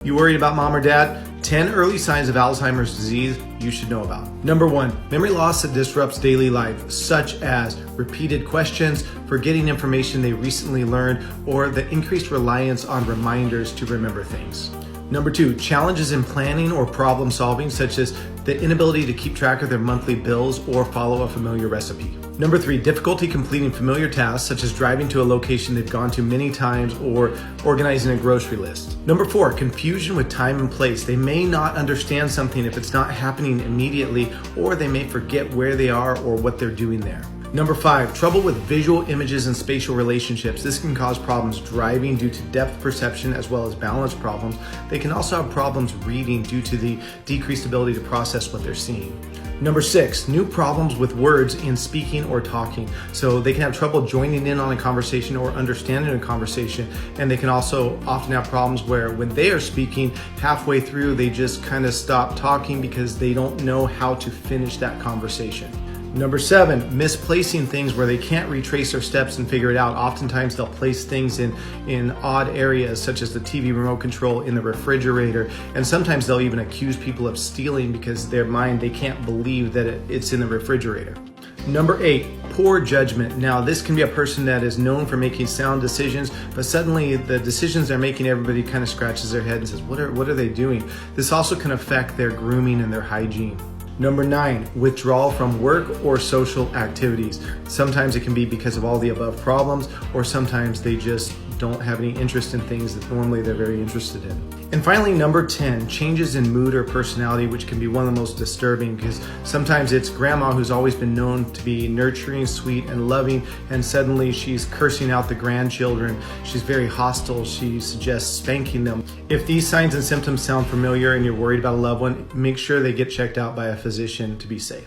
You worried about mom or dad? 10 early signs of Alzheimer's disease you should know about. Number 1, memory loss that disrupts daily life, such as repeated questions, forgetting information they recently learned, or the increased reliance on reminders to remember things. Number 2, challenges in planning or problem solving, such as the inability to keep track of their monthly bills or follow a familiar recipe. Number 3, difficulty completing familiar tasks, such as driving to a location they've gone to many times or organizing a grocery list. Number 4, confusion with time and place. They may not understand something if it's not happening immediately, or they may forget where they are or what they're doing there. Number 5, trouble with visual images and spatial relationships. This can cause problems driving due to depth perception as well as balance problems. They can also have problems reading due to the decreased ability to process what they're seeing. Number 6, new problems with words in speaking or talking. So they can have trouble joining in on a conversation or understanding a conversation. And they can also often have problems where when they are speaking, halfway through, they just kind of stop talking because they don't know how to finish that conversation. Number 7, misplacing things where they can't retrace their steps and figure it out. Oftentimes they'll place things in odd areas, such as the TV remote control in the refrigerator. And sometimes they'll even accuse people of stealing because their mind, they can't believe that it's in the refrigerator. Number 8, poor judgment. Now, this can be a person that is known for making sound decisions, but suddenly the decisions they're making, everybody kind of scratches their head and says, what are they doing? This also can affect their grooming and their hygiene. Number 9, withdrawal from work or social activities. Sometimes it can be because of all the above problems, or sometimes they just don't have any interest in things that normally they're very interested in. And finally, number 10, changes in mood or personality, which can be one of the most disturbing because sometimes it's grandma who's always been known to be nurturing, sweet, and loving, and suddenly she's cursing out the grandchildren. She's very hostile. She suggests spanking them. If these signs and symptoms sound familiar and you're worried about a loved one, make sure they get checked out by a physician to be safe.